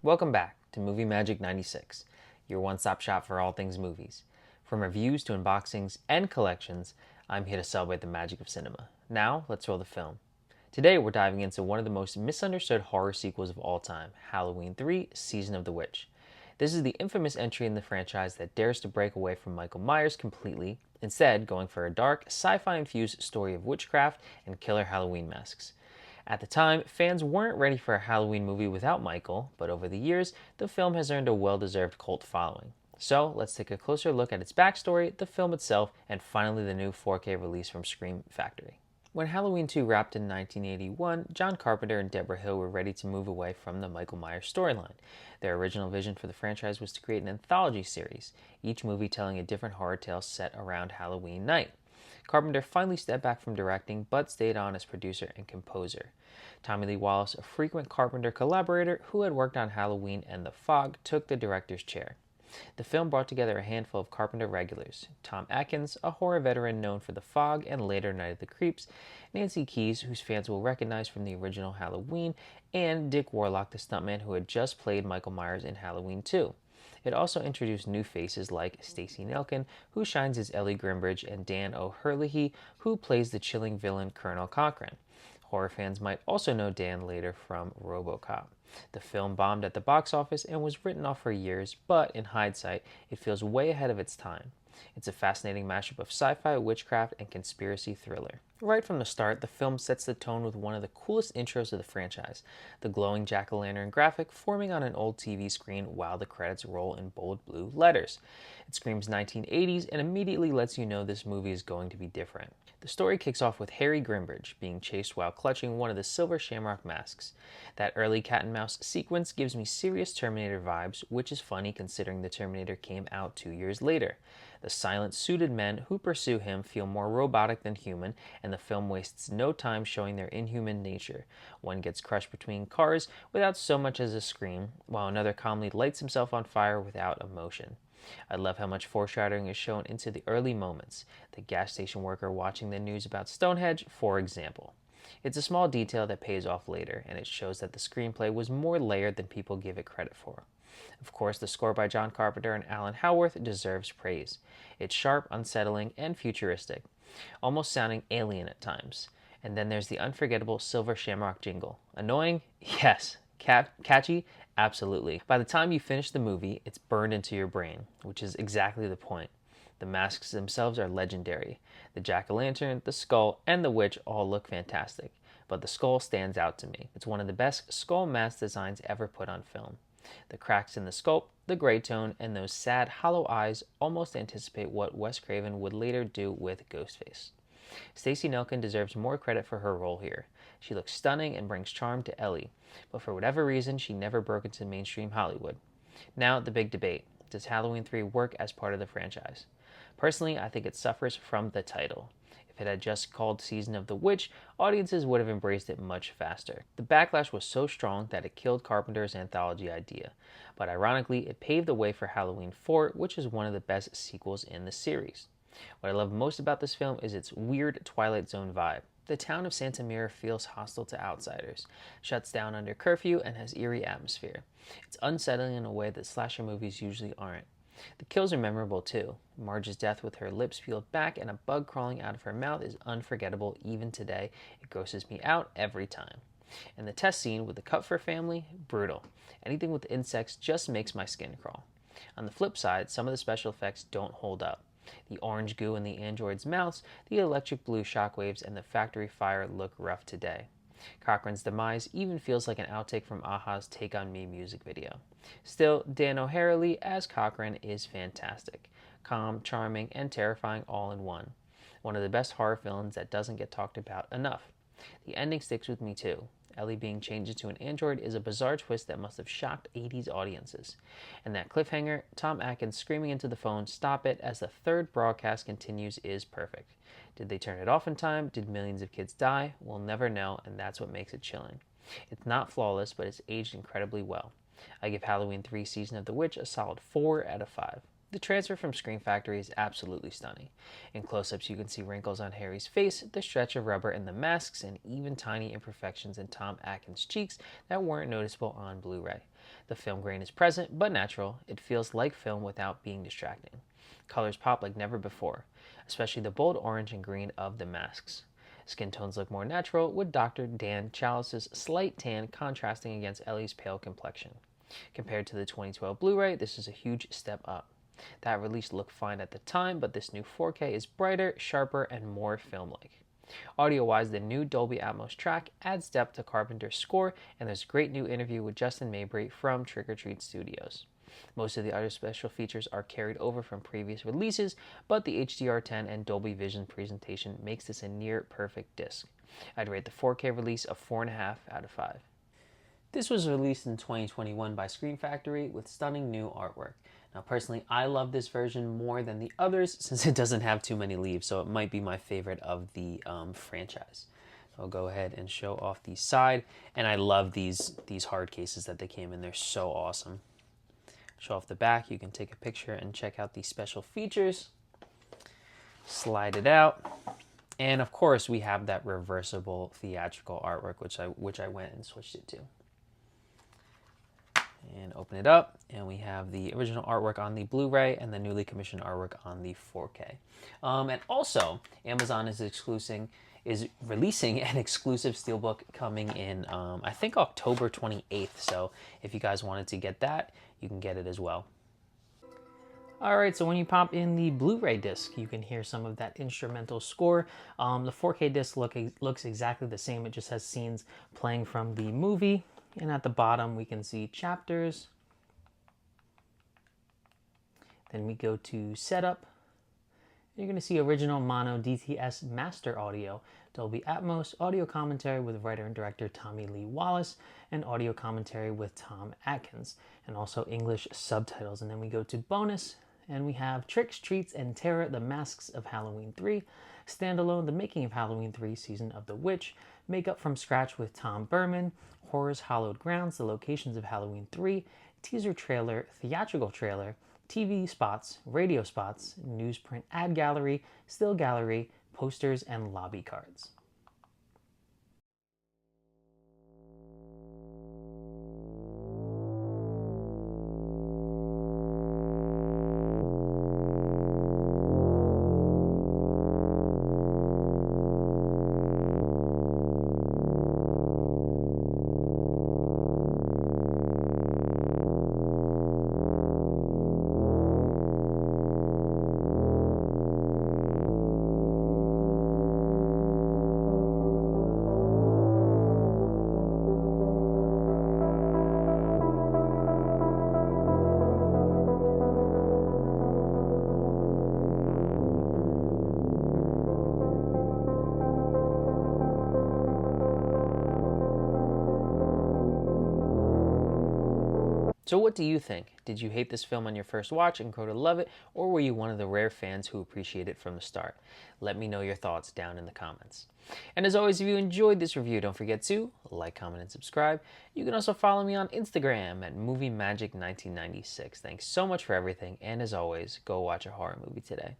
Welcome back to Movie Magic 96, your one-stop shop for all things movies. From reviews to unboxings and collections, I'm here to celebrate the magic of cinema. Now, let's roll the film. Today, we're diving into one of the most misunderstood horror sequels of all time, Halloween 3: Season of the Witch. This is the infamous entry in the franchise that dares to break away from Michael Myers completely, instead going for a dark, sci-fi infused story of witchcraft and killer Halloween masks. At the time, fans weren't ready for a Halloween movie without Michael, but over the years, the film has earned a well-deserved cult following. So, let's take a closer look at its backstory, the film itself, and finally the new 4K release from Scream Factory. When Halloween 2 wrapped in 1981, John Carpenter and Deborah Hill were ready to move away from the Michael Myers storyline. Their original vision for the franchise was to create an anthology series, each movie telling a different horror tale set around Halloween night. Carpenter finally stepped back from directing, but stayed on as producer and composer. Tommy Lee Wallace, a frequent Carpenter collaborator who had worked on Halloween and The Fog, took the director's chair. The film brought together a handful of Carpenter regulars: Tom Atkins, a horror veteran known for The Fog and later Night of the Creeps; Nancy Kyes, whose fans will recognize from the original Halloween; and Dick Warlock, the stuntman who had just played Michael Myers in Halloween 2. It also introduced new faces like Stacey Nelkin, who shines as Ellie Grimbridge, and Dan O'Herlihy, who plays the chilling villain Colonel Cochran. Horror fans might also know Dan later from RoboCop. The film bombed at the box office and was written off for years, but in hindsight, it feels way ahead of its time. It's a fascinating mashup of sci-fi, witchcraft, and conspiracy thriller. Right from the start, the film sets the tone with one of the coolest intros of the franchise, the glowing jack-o'-lantern graphic forming on an old TV screen while the credits roll in bold blue letters. It screams 1980s and immediately lets you know this movie is going to be different. The story kicks off with Harry Grimbridge being chased while clutching one of the Silver Shamrock masks. That early cat and mouse sequence gives me serious Terminator vibes, which is funny considering the Terminator came out 2 years later. The silent, suited men who pursue him feel more robotic than human, and the film wastes no time showing their inhuman nature. One gets crushed between cars without so much as a scream, while another calmly lights himself on fire without emotion. I love how much foreshadowing is shown into the early moments. The gas station worker watching the news about Stonehenge, for example. It's a small detail that pays off later, and it shows that the screenplay was more layered than people give it credit for. Of course, the score by John Carpenter and Alan Howarth deserves praise. It's sharp, unsettling, and futuristic, almost sounding alien at times. And then there's the unforgettable Silver Shamrock jingle. Annoying? Yes. Catchy? Absolutely. By the time you finish the movie, it's burned into your brain, which is exactly the point. The masks themselves are legendary. The jack-o'-lantern, the skull, and the witch all look fantastic, but the skull stands out to me. It's one of the best skull mask designs ever put on film. The cracks in the sculpt, the gray tone, and those sad, hollow eyes almost anticipate what Wes Craven would later do with Ghostface. Stacey Nelkin deserves more credit for her role here. She looks stunning and brings charm to Ellie, but for whatever reason, she never broke into mainstream Hollywood. Now, the big debate. Does Halloween 3 work as part of the franchise? Personally, I think it suffers from the title. If it had just called Season of the Witch, audiences would have embraced it much faster. The backlash was so strong that it killed Carpenter's anthology idea, but ironically, it paved the way for Halloween 4, which is one of the best sequels in the series. What I love most about this film is its weird Twilight Zone vibe. The town of Santa Mira feels hostile to outsiders, shuts down under curfew, and has eerie atmosphere. It's unsettling in a way that slasher movies usually aren't. The kills are memorable too. Marge's death with her lips peeled back and a bug crawling out of her mouth is unforgettable even today. It grosses me out every time. And the test scene with the Kupfer family, brutal. Anything with insects just makes my skin crawl. On the flip side, some of the special effects don't hold up. The orange goo in the androids' mouths, the electric blue shockwaves, and the factory fire look rough today. Cochran's demise even feels like an outtake from a-ha's Take On Me music video. Still, Dan O'Herlihy as Cochran is fantastic. Calm, charming, and terrifying all in one. One of the best horror villains that doesn't get talked about enough. The ending sticks with me too. Ellie being changed into an android is a bizarre twist that must have shocked 80s audiences. And that cliffhanger, Tom Atkins screaming into the phone, "Stop it," as the third broadcast continues is perfect. Did they turn it off in time? Did millions of kids die? We'll never know, and that's what makes it chilling. It's not flawless, but it's aged incredibly well. I give Halloween 3 Season of the Witch a solid 4 out of 5. The transfer from Scream Factory is absolutely stunning. In close-ups you can see wrinkles on Harry's face, the stretch of rubber in the masks, and even tiny imperfections in Tom Atkins' cheeks that weren't noticeable on Blu-ray. The film grain is present but natural. It feels like film without being distracting. Colors pop like never before, especially the bold orange and green of the masks. Skin tones look more natural, with Dr. Dan Chalice's slight tan contrasting against Ellie's pale complexion. Compared to the 2012 Blu-ray, this is a huge step up. That release looked fine at the time, but this new 4K is brighter, sharper, and more film-like. Audio-wise, the new Dolby Atmos track adds depth to Carpenter's score, and there's a great new interview with Justin Mabry from Trick or Treat Studios. Most of the other special features are carried over from previous releases, but the HDR10 and Dolby Vision presentation makes this a near perfect disc. I'd rate the 4K release a 4.5 out of 5. This was released in 2021 by Screen Factory with stunning new artwork. Now, personally, I love this version more than the others since it doesn't have too many leaves, so it might be my favorite of the franchise. So I'll go ahead and show off the side, and I love these hard cases that they came in. They're so awesome. Show off the back. You can take a picture and check out the special features. Slide it out. And of course, we have that reversible theatrical artwork, which I went and switched it to. And open it up, and we have the original artwork on the Blu-ray and the newly commissioned artwork on the 4K. And also, Amazon is releasing an exclusive steelbook coming in, I think October 28th. So if you guys wanted to get that, you can get it as well. All right, so when you pop in the Blu-ray disc, you can hear some of that instrumental score. The 4K disc looks exactly the same. It just has scenes playing from the movie. And at the bottom, we can see chapters. Then we go to setup. You're going to see original mono DTS master audio, Dolby Atmos, audio commentary with writer and director Tommy Lee Wallace, and audio commentary with Tom Atkins, and also English subtitles. And then we go to bonus, and we have Tricks, Treats, and Terror, The Masks of Halloween 3, Standalone, The Making of Halloween 3, Season of the Witch, Makeup from Scratch with Tom Berman, Horror's Hallowed Grounds, The Locations of Halloween 3, teaser trailer, theatrical trailer, TV spots, radio spots, newsprint ad gallery, still gallery, posters, and lobby cards. So what do you think? Did you hate this film on your first watch and grow to love it, or were you one of the rare fans who appreciate it from the start? Let me know your thoughts down in the comments. And as always, if you enjoyed this review, don't forget to like, comment, and subscribe. You can also follow me on Instagram at MovieMagic1996. Thanks so much for everything, and as always, go watch a horror movie today.